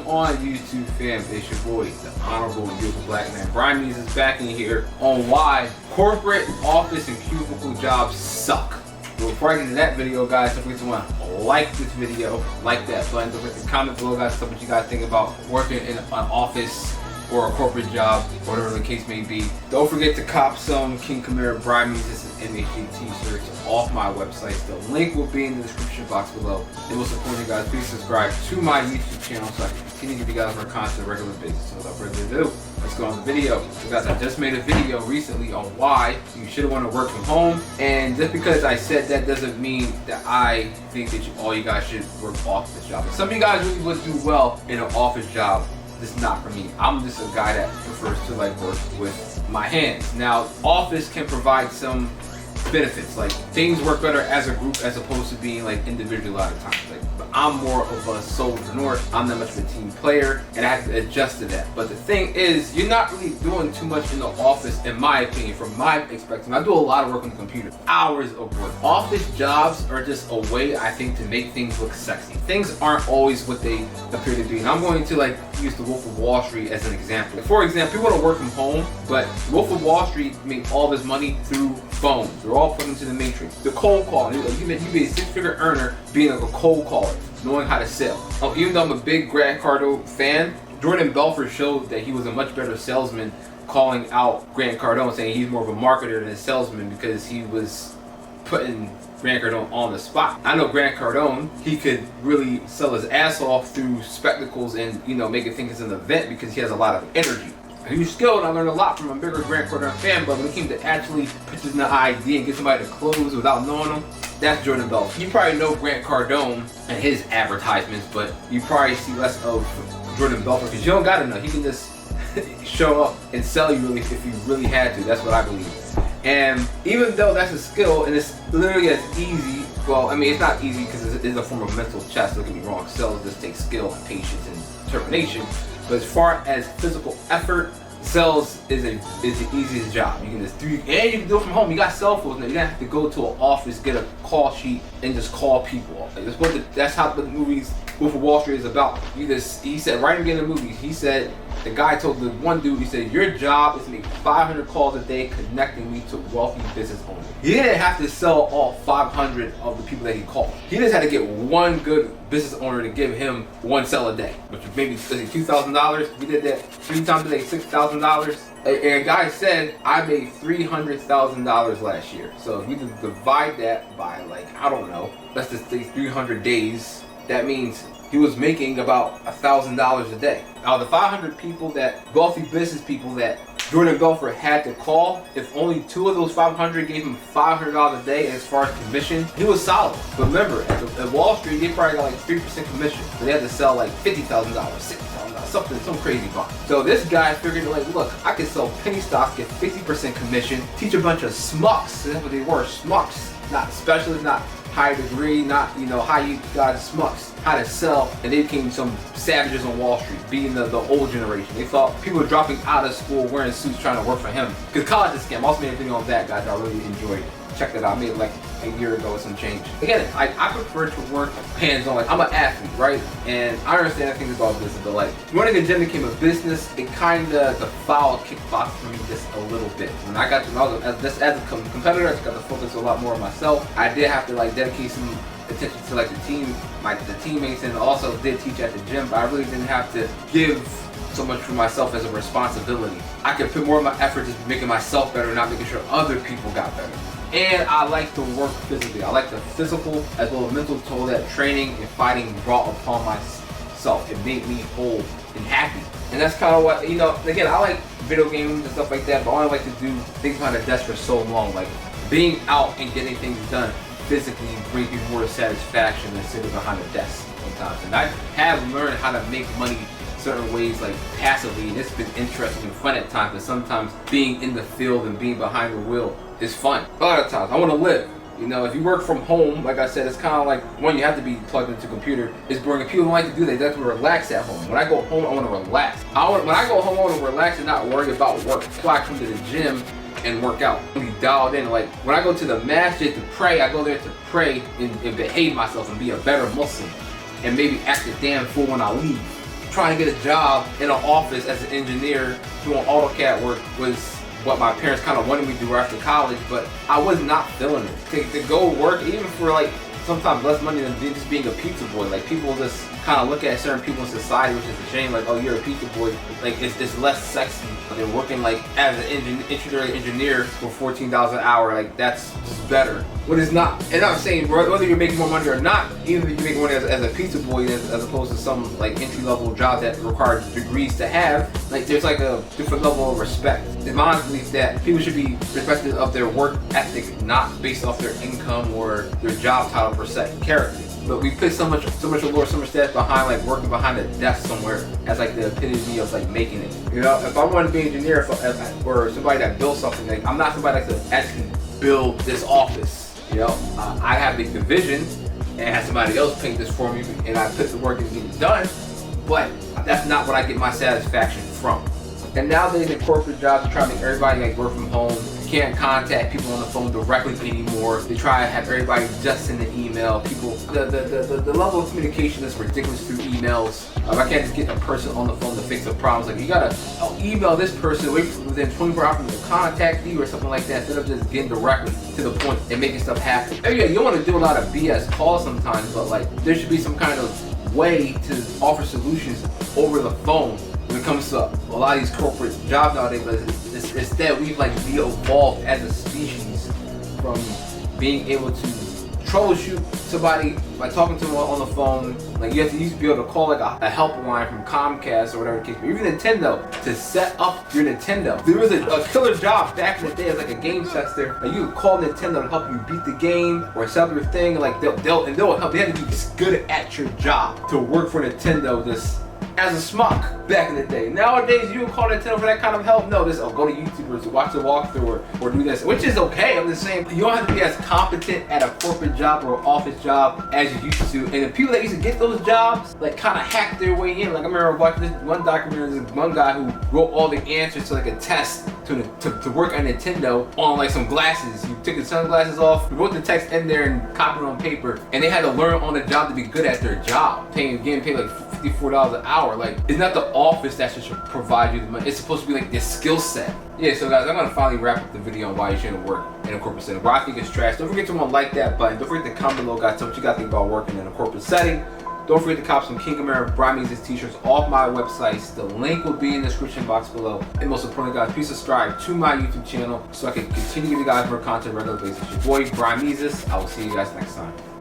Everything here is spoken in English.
on YouTube, fam? It's your boy, the Honorable and Beautiful Black Man. Brimezus is back in here on why corporate office and cubicle jobs suck. But before I get into that video, guys, don't forget to like this video, like that button. Don't forget to comment below, guys, tell what you guys think about working in an office or a corporate job, whatever the case may be. Don't forget to cop some King Kamara Brimezus and MHG t-shirts off my website. The link will be in the description box below. It will support you guys. Please subscribe to my YouTube channel so I can continue to give you guys more content on a regular basis. So without further ado, let's go on the video. So guys, I just made a video recently on why you should want to work from home. And just because I said that doesn't mean that I think that all you guys should work office jobs. Some of you guys really would do well in an office job. This is not for me. I'm just a guy that prefers to like work with my hands. Now, office can provide some benefits, like things work better as a group as opposed to being like individual a lot of times. Like, I'm more of a solopreneur. I'm not much of a team player, and I have to adjust to that. But the thing is, you're not really doing too much in the office, in my opinion, from my perspective. I do a lot of work on the computer, hours of work. Office jobs are just a way, I think, to make things look sexy. Things aren't always what they appear to be. And I'm going to like use the Wolf of Wall Street as an example. For example, people want to work from home, but Wolf of Wall Street made all this money through phones. They're all put into the matrix. The cold calling. You be a six-figure earner being like a cold caller, knowing how to sell. Even though I'm a big Grant Cardone fan, Jordan Belfort showed that he was a much better salesman, calling out Grant Cardone, saying he's more of a marketer than a salesman because he was putting Grant Cardone on the spot. I know Grant Cardone, he could really sell his ass off through spectacles and, you know, make it think it's an event because he has a lot of energy. He was skilled, and I learned a lot from a bigger Grant Cardone fan, but when it came to actually pitching the idea and get somebody to close without knowing them, that's Jordan Belfort. You probably know Grant Cardone and his advertisements, but you probably see less of Jordan Belfort because you don't gotta know. He can just show up and sell you really if you really had to. That's what I believe. And even though that's a skill and it's literally as easy, well, I mean, it's not easy because it's a form of mental chess, don't get me wrong. Sales just takes skill and patience and determination. But as far as physical effort, sales is the easiest job. You can just do, and you can do it from home. You got cell phones now. You don't have to go to an office, get a call sheet, and just call people. That's how the movies Wolf of Wall Street is about. He said right in the beginning of the movie, he said, the guy told the one dude, he said, your job is to make 500 calls a day connecting me to wealthy business owners. He didn't have to sell all 500 of the people that he called. He just had to get one good business owner to give him one sale a day, which was maybe $2,000. We did that 3 times a day, $6,000. And a guy said, I made $300,000 last year. So if we just divide that by like, I don't know, let's just say 300 days, that means he was making about $1,000 a day. Out of the 500 people wealthy business people that Jordan Belfort had to call, if only 2 of those 500 gave him $500 a day as far as commission, he was solid. But remember, at Wall Street, they probably got like 3% commission. So they had to sell like $50,000, $60,000, some crazy box. So this guy figured like, look, I could sell penny stocks, get 50% commission, teach a bunch of schmucks. That's what they were, schmucks. Not specialists, not high degree, not, you know, how you guys schmucks, how to sell, and they became some savages on Wall Street, being the old generation. They thought people were dropping out of school wearing suits trying to work for him. Because college is a scam. I also made a video on that, guys. I really enjoyed it. Check that out. I made it like a year ago with some change. Again, I prefer to work hands-on. Like, I'm an athlete, right? And I understand things about business, but like running a gym became a business, it kind of defiled kickboxing for me just a little bit. When I got to, as a competitor, I just got to focus a lot more on myself. I did have to like dedicate some attention to like the teammates, and also did teach at the gym, but I really didn't have to give so much for myself as a responsibility. I could put more of my effort just making myself better, not making sure other people got better. And I like to work physically. I like the physical as well as mental toll that training and fighting brought upon myself. It made me whole and happy. And that's kind of what, you know, again, I like video games and stuff like that, but I only like to do things behind a desk for so long. Like being out and getting things done physically brings me more satisfaction than sitting behind a desk sometimes. And I have learned how to make money certain ways, like passively, and it's been interesting and fun at times, but sometimes being in the field and being behind the wheel is fun. A lot of times I want to live. You know, if you work from home, like I said, it's kind of like, one, you have to be plugged into a computer. It's boring. People don't like to do that. They have to relax at home. When I go home, I want to relax. When I go home, I want to relax and not worry about work. That's why I come to the gym and work out. Be dialed in. Like when I go to the masjid to pray, I go there to pray and behave myself and be a better Muslim and maybe act a damn fool when I leave. trying to get a job in an office as an engineer doing AutoCAD work was what my parents kind of wanted me to do after college, but I was not feeling it. To go work, even for like sometimes less money than just being a pizza boy. Like people just kind of look at certain people in society, which is a shame. Like, oh, you're a pizza boy. Like it's less sexy than working like as an entry engineer for $14 an hour. Like that's just better. What is not, and I'm saying whether you're making more money or not, even if you make money as a pizza boy as opposed to some like entry level job that requires degrees to have, like there's like a different level of respect. It's my belief that people should be respected of their work ethic, not based off their income or their job title per se, character. But we put so much allure, so much stats behind like working behind a desk somewhere as like the epitome of like making it. You know, if I wanted to be an engineer or somebody that builds something, like I'm not somebody that could actually build this office. You know, I have the vision and have somebody else paint this for me, and I put the work and get it done. But that's not what I get my satisfaction from. And nowadays in corporate jobs, they try to make everybody like work from home. You can't contact people on the phone directly anymore. They try to have everybody just send an email. People, the level of communication is ridiculous through emails. I can't just get a person on the phone to fix the problems. Like you gotta email this person, wait within 24 hours for them to contact you or something like that, instead of just getting directly to the point and making stuff happen. And yeah, you don't want to do a lot of BS calls sometimes, but like there should be some kind of way to offer solutions over the phone when it comes to a lot of these corporate jobs nowadays. But instead, we've like de-evolved as a species from being able to troubleshoot somebody by talking to them on the phone. Like you used to be able to call like a helpline from Comcast or whatever the case, or even Nintendo to set up your Nintendo. There was a killer job back in the day as like a game tester. Like you could call Nintendo to help you beat the game or set up your thing. Like they'll help. They had to be good at your job to work for Nintendo. This as a schmuck back in the day. Nowadays, you don't call Nintendo for that kind of help. No, just go to YouTube or watch the walkthrough or do this, which is okay. I'm just saying you don't have to be as competent at a corporate job or office job as you used to. And the people that used to get those jobs, like kind of hacked their way in. Like I remember watching this one documentary, this one guy who wrote all the answers to like a test to work on Nintendo on like some glasses. You took the sunglasses off, you wrote the text in there and copied it on paper, and they had to learn on the job to be good at their job. Getting paid like $54 an hour. Like it's not the office that should provide you the money. It's supposed to be like this skill set. Yeah, so guys, I'm gonna finally wrap up the video on why you shouldn't work in a corporate setting. Why I think it's trash. Don't forget to like that button. Don't forget to comment below, guys. Tell what you guys think about working in a corporate setting. Don't forget to cop some Kamara and Brimezus t-shirts off my websites. The link will be in the description box below. And most importantly, guys, please subscribe to my YouTube channel so I can continue to give you guys more content on a regular basis. Your boy Brimezus. I will see you guys next time.